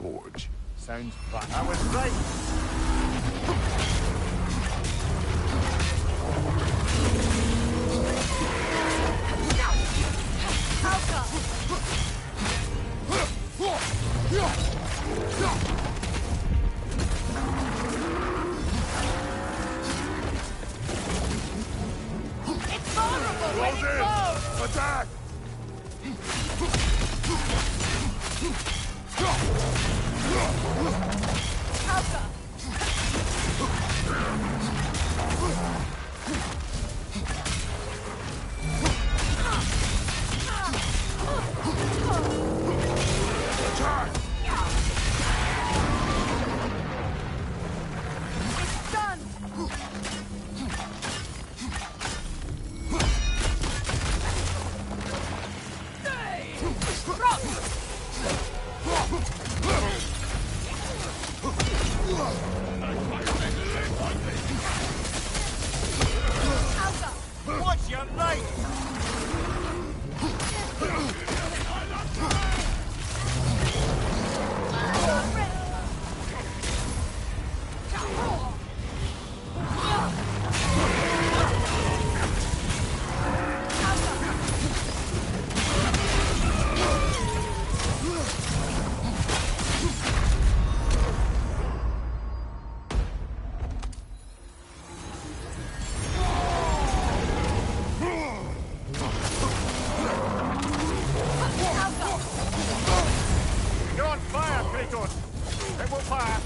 forge. Sounds fun. I was right. It's vulnerable when Close it in! blows! Attack! Alka! Attack! It's done! Alka! Watch your light! You're on fire, Kratos! It will fire!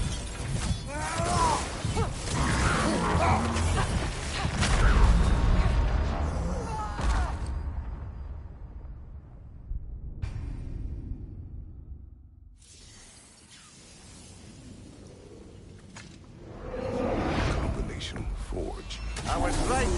Combination forge. I was right!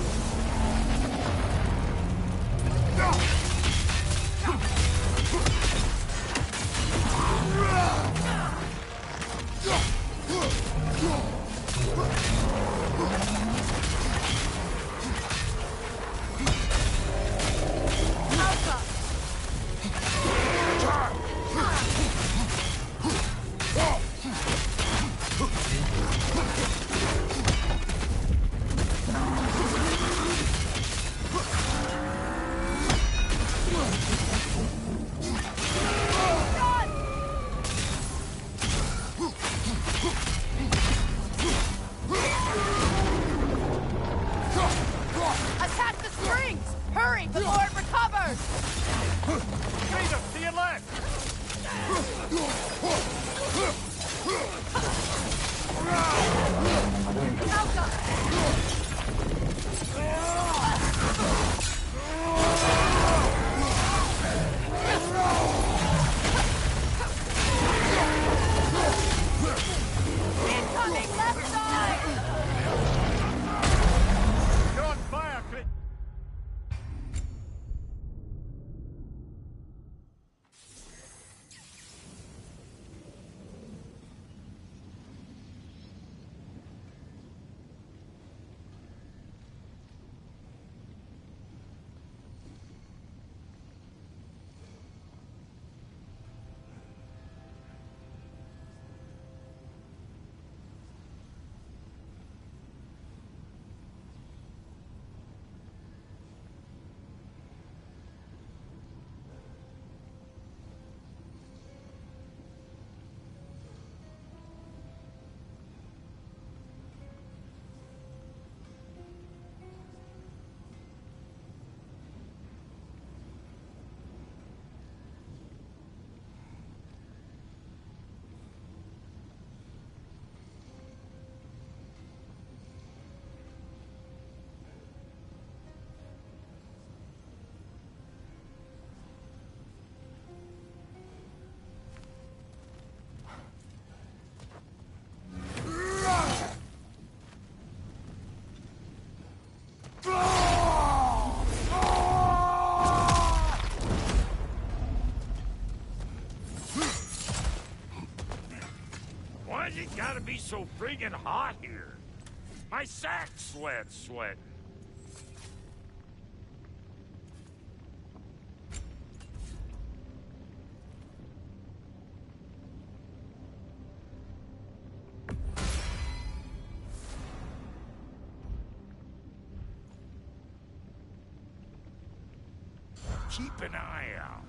Alka! Attack the springs! Hurry before it recovers! Kratos, to your left! Alka! Incoming left side! You're on fire, Kratos! Why's it gotta be so friggin' hot here? My sack's sweating. Keep an eye out.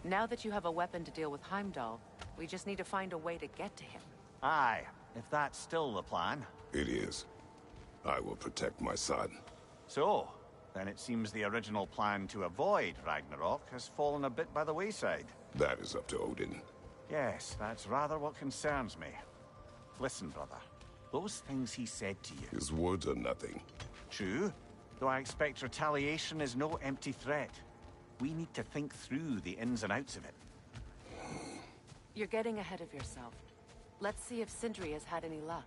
Now that you have a weapon to deal with Heimdall, we just need to find a way to get to him. Aye, if that's still the plan. It is. I will protect my son. So, then it seems the original plan to avoid Ragnarok has fallen a bit by the wayside. That is up to Odin. Yes, that's rather what concerns me. Listen, brother. Those things he said to you. His words are nothing. True, though I expect retaliation is no empty threat. We need to think through the ins and outs of it. You're getting ahead of yourself. Let's see if Sindri has had any luck.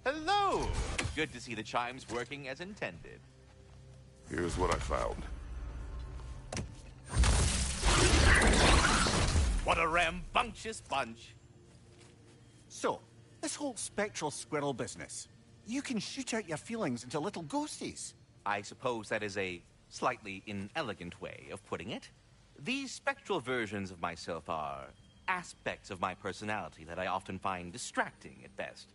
Hello! Good to see the chimes working as intended. Here's what I found. What a rambunctious bunch! So, this whole spectral squirrel business. You can shoot out your feelings into little ghosties. I suppose that is a slightly inelegant way of putting it. These spectral versions of myself are aspects of my personality that I often find distracting at best.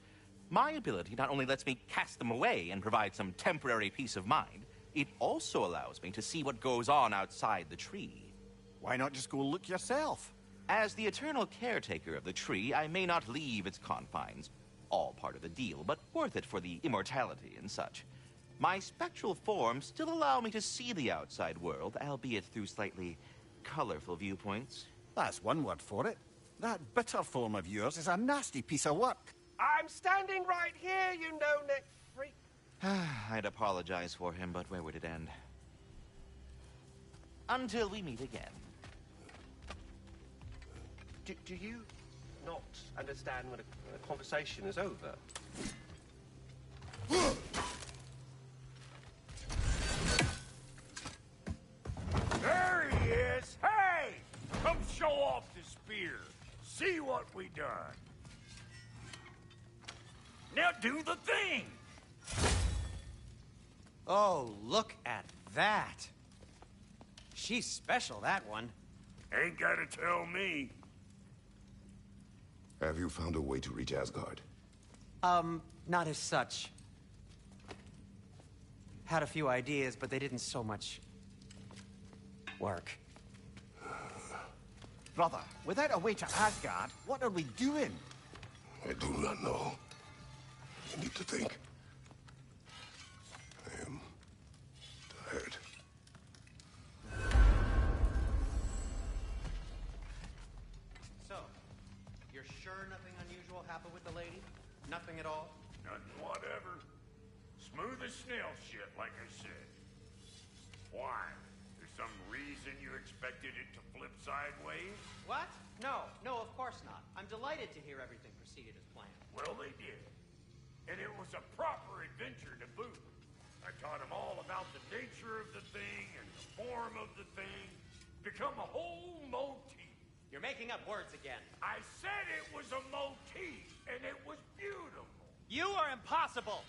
My ability not only lets me cast them away and provide some temporary peace of mind, it also allows me to see what goes on outside the tree. Why not just go look yourself? As the eternal caretaker of the tree, I may not leave its confines. All part of the deal, but worth it for the immortality and such. My spectral forms still allow me to see the outside world, albeit through slightly colorful viewpoints. That's one word for it. That bitter form of yours is a nasty piece of work. I'm standing right here, you no-neck freak. I'd apologize for him, but where would it end? Until we meet again. Do you not understand when a conversation is over? There he is! Hey! Come show off the spear. See what we done. Now do the thing! Oh, look at that. She's special, that one. Ain't gotta tell me. Have you found a way to reach Asgard? Not as such. Had a few ideas, but they didn't so much work. Brother, without a way to Asgard, what are we doing? I do not know. You need to think. I am tired. So, you're sure nothing unusual happened with the lady? Nothing at all? Nothing whatever. Smooth as snail shit, like I said. Why? There's some reason you expected it to flip sideways? What? No, of course not. I'm delighted to hear everything proceeded as planned. Well, they did. And it was a proper adventure to boot. I taught them all about the nature of the thing and the form of the thing. Become a whole motif. You're making up words again. I said it was a motif, and it was beautiful. You are impossible!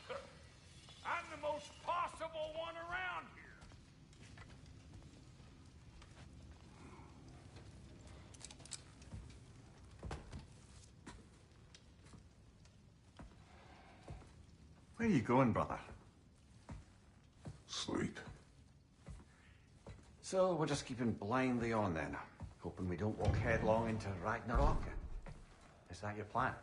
I'm the most possible one around here. Where are you going, brother? Sleep. So, we're just keeping blindly on then, hoping we don't walk headlong into Ragnarok. Is that your plan?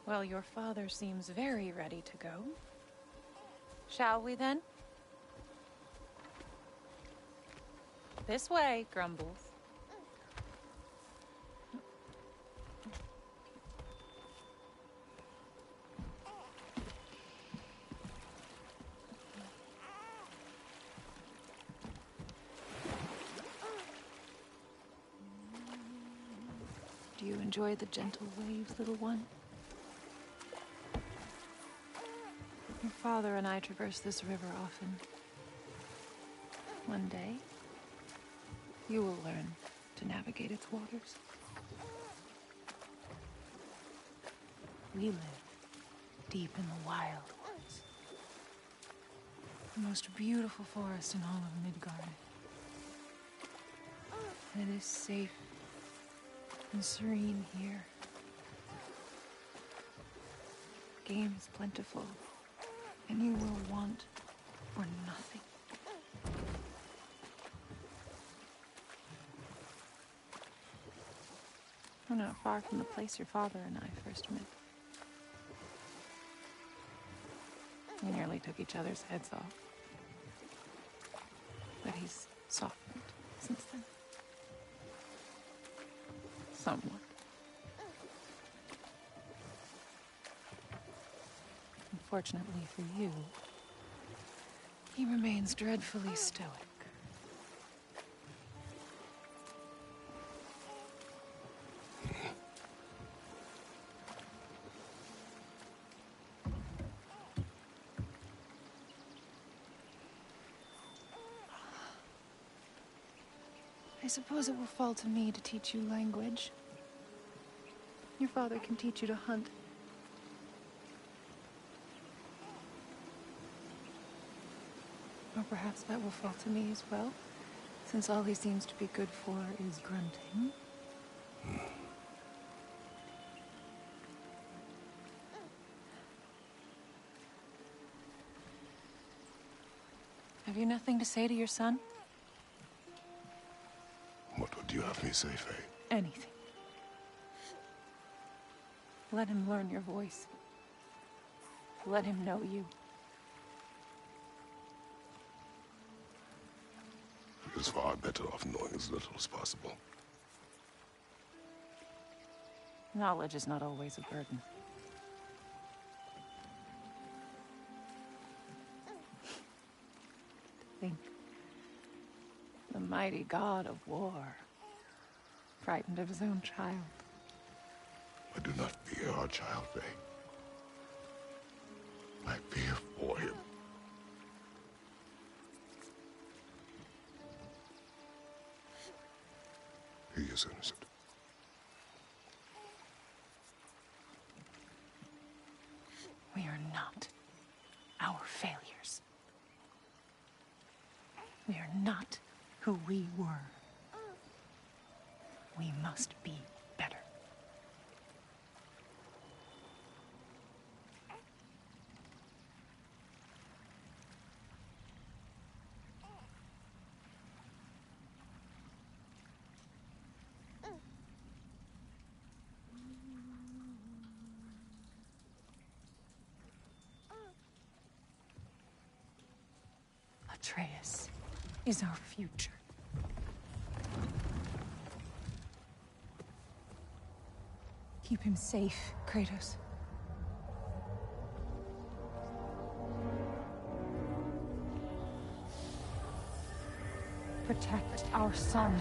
Well, your father seems very ready to go. Shall we then? This way, Grumbles. Do you enjoy the gentle waves, little one? Your father and I traverse this river often. One day, you will learn to navigate its waters. We live deep in the wild woods. The most beautiful forest in all of Midgard. And it is safe and serene here. Game is plentiful, and you will want for nothing. We're not far from the place your father and I first met. We nearly took each other's heads off. But he's softened since then. Somewhat. Unfortunately for you, he remains dreadfully stoic. I suppose it will fall to me to teach you language. Your father can teach you to hunt. Or perhaps that will fall to me as well, since all he seems to be good for is grunting. Have you nothing to say to your son? What would you have me say, Faye? Anything. Let him learn your voice. Let him know you. He is far better off knowing as little as possible. Knowledge is not always a burden. Think. The mighty god of war, frightened of his own child. I do not fear our child, Faye. I fear for him. He is innocent. We are not our failures. We are not who we were. We must be better. Atreus is our future. Keep him safe, Kratos. Protect our son.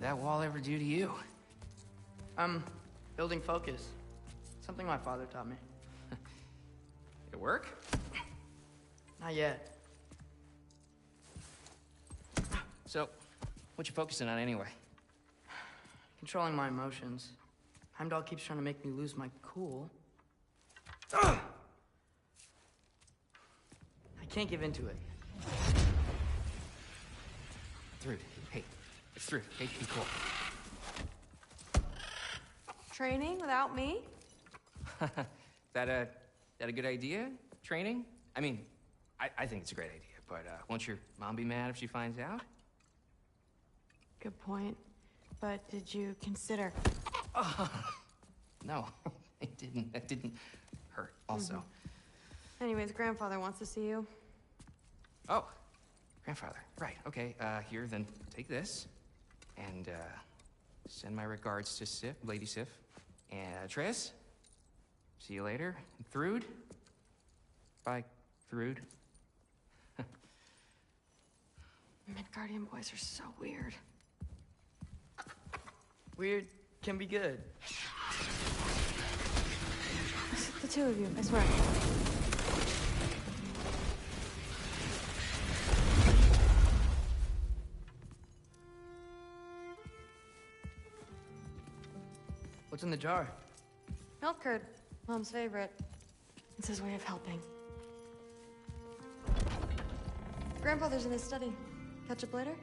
would that wall ever do to you? Building focus. Something my father taught me. It work? Not yet. So, what you focusing on anyway? Controlling my emotions. Heimdall keeps trying to make me lose my cool. I can't give into it. Thrud, hey, it's Thrud. Hey, be cool. Training without me? That a good idea? Training? I mean, I think it's a great idea, but won't your mom be mad if she finds out? Good point. But did you consider... No, it didn't. That didn't hurt, also. Anyways, grandfather wants to see you. Oh, grandfather. Right, okay. Here, then take this. And, send my regards to Sif, Lady Sif. And, Atreus. See you later. Thrud. Bye, Thrud. Midgardian boys are so weird. Weird can be good. The two of you, I swear. What's in the jar? Milk curd, Mom's favorite. It's his way of helping. Grandfather's in his study. Catch up later?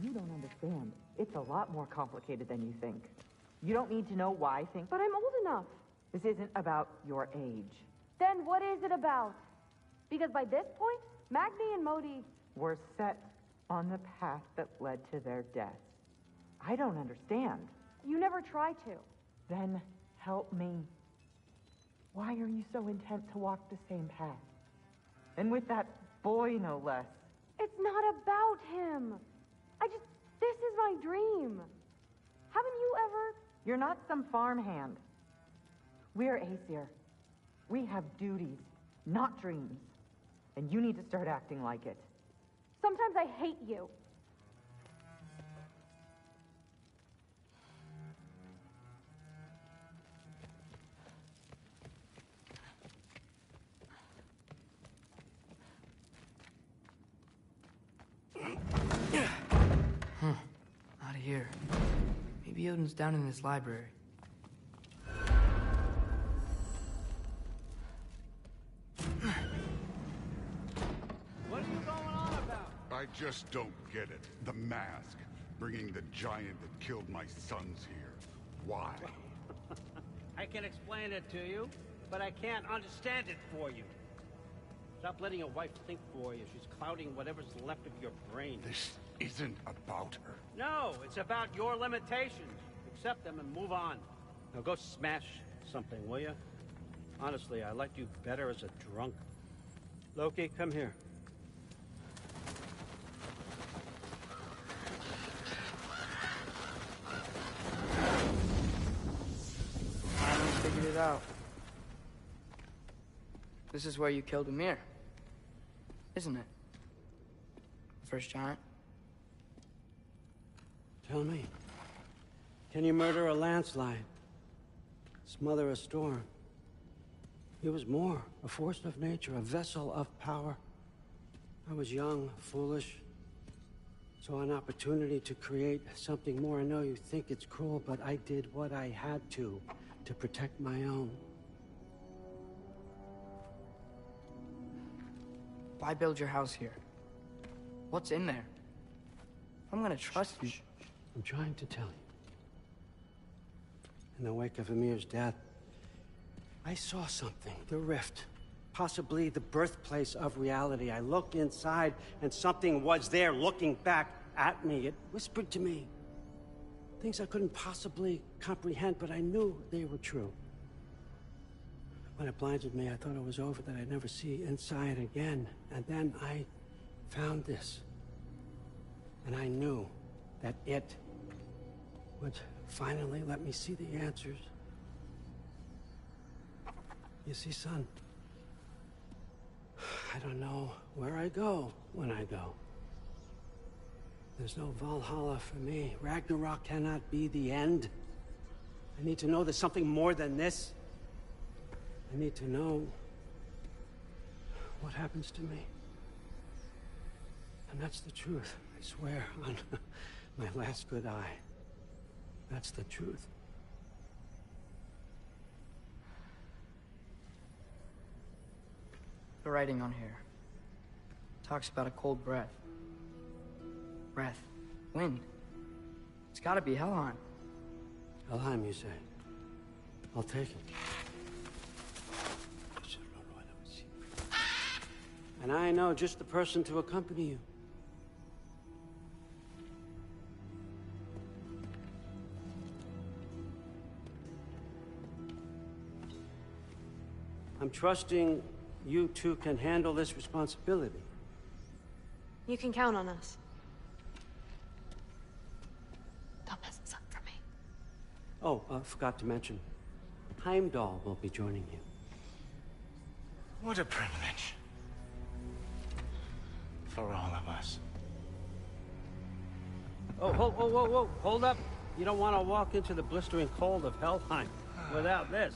You don't understand. It's a lot more complicated than you think. You don't need to know why things... But I'm old enough. This isn't about your age. Then what is it about? Because by this point, Magni and Modi... Were set on the path that led to their death. I don't understand. You never try to. Then help me. Why are you so intent to walk the same path? And with that boy, no less. It's not about him. This is my dream. Haven't you ever... You're not some farmhand. We're Aesir. We have duties, not dreams. And you need to start acting like it. Sometimes I hate you. Out of here. Maybe Odin's down in his library. What are you going on about? I just don't get it. The mask. Bringing the giant that killed my sons here. Why? I can explain it to you, but I can't understand it for you. Stop letting your wife think for you. She's clouding whatever's left of your brain. This isn't about her. No, it's about your limitations. Accept them and move on. Now go smash something, will you? Honestly, I liked you better as a drunk. Loki, come here. I figured it out. This is where you killed Ymir. Isn't it? The first giant? Tell me, can you murder a landslide? Smother a storm? He was more, a force of nature, a vessel of power. I was young, foolish, saw an opportunity to create something more. I know you think it's cruel, but I did what I had to protect my own. Why build your house here? What's in there? I'm gonna trust you. I'm trying to tell you. In the wake of Amir's death, I saw something. The rift. Possibly the birthplace of reality. I looked inside, and something was there looking back at me. It whispered to me things I couldn't possibly comprehend, but I knew they were true. When it blinded me, I thought it was over, that I'd never see inside again. And then I found this. And I knew that it would finally let me see the answers. You see, son, I don't know where I go when I go. There's no Valhalla for me. Ragnarok cannot be the end. I need to know there's something more than this. I need to know what happens to me. And that's the truth, I swear, on my last good eye. That's the truth. The writing on here talks about a cold breath. Breath. Wind. It's gotta be Helheim. Helheim, you say? I'll take it. And I know just the person to accompany you. I'm trusting you two can handle this responsibility. You can count on us. Don't mess this up for me. Oh, forgot to mention, Heimdall will be joining you. What a privilege. For all of us. Oh, whoa, hold up. You don't want to walk into the blistering cold of Helheim without this.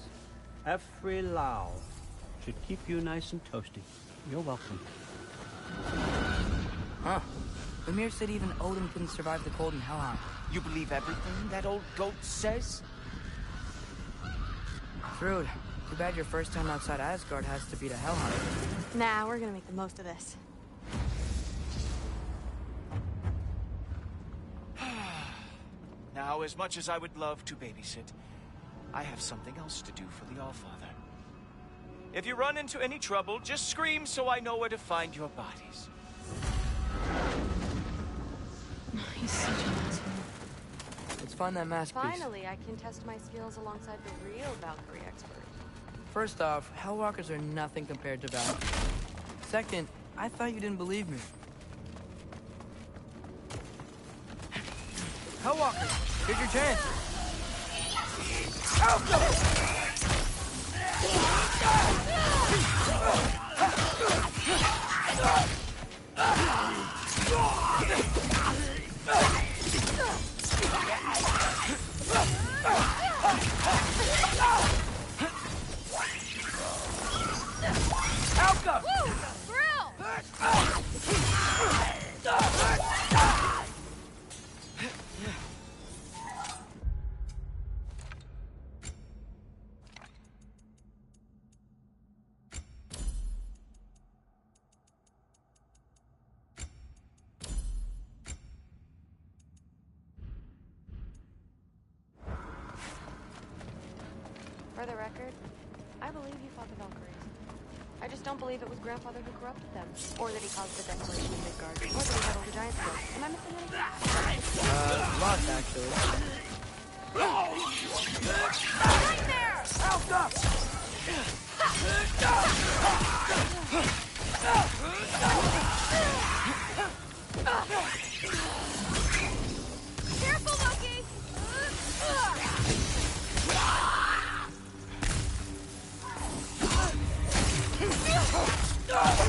Every Lau should keep you nice and toasty. You're welcome. Huh. Ymir said even Odin couldn't survive the cold in Helheim. You believe everything that old goat says? Thrud, too bad your first time outside Asgard has to be to Helheim. Nah, we're gonna make the most of this. Now, as much as I would love to babysit, I have something else to do for the Allfather. If you run into any trouble, just scream so I know where to find your bodies. He's such an asshole. Let's find that masterpiece. Finally, I can test my skills alongside the real Valkyrie expert. First off, Hellwalkers are nothing compared to Valkyrie. Second, I thought you didn't believe me. Hellwalker, here's your chance. Woo! Thrill! For the record, I believe you fought the Valkyries. I just don't believe it was Grandfather who corrupted them, or that he caused the desolation in Midgard, or that he huddled the giant sword. Am I missing anything? Lots, actually. Right there! Help up! Careful, Loki!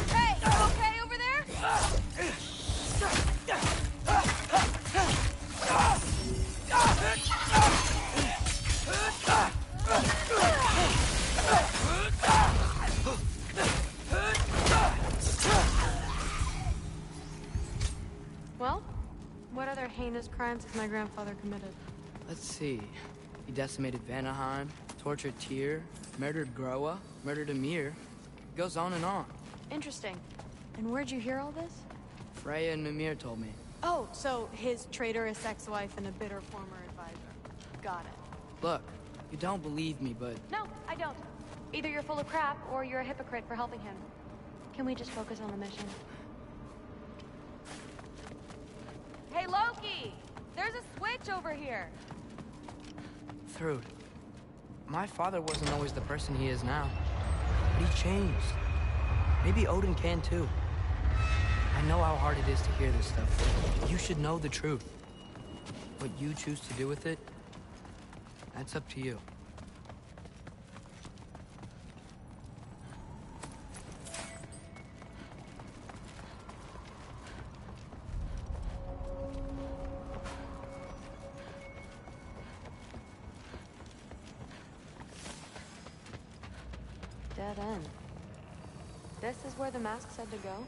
Hey, you okay over there? heinous crimes has my grandfather committed? Let's see. He decimated Vanaheim, tortured Tyr, murdered Groa, murdered Emir. It goes on and on. Interesting. And where'd you hear all this? Freya and Mimir told me. Oh, so his traitorous ex-wife and a bitter former advisor. Got it. Look, you don't believe me, but... No, I don't. Either you're full of crap, or you're a hypocrite for helping him. Can we just focus on the mission? Hey, Loki! There's a switch over here! Thrud, my father wasn't always the person he is now. But he changed. Maybe Odin can too. I know how hard it is to hear this stuff. You should know the truth. What you choose to do with it, that's up to you. Dead end. This is where the mask said to go?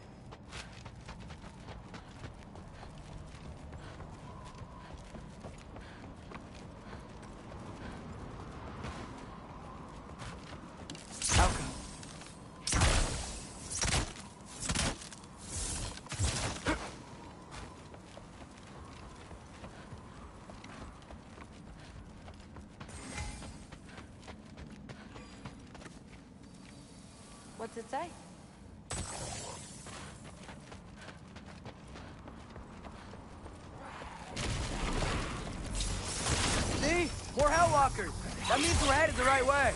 What's it say? See? More Hellwalkers! That means we're headed the right way!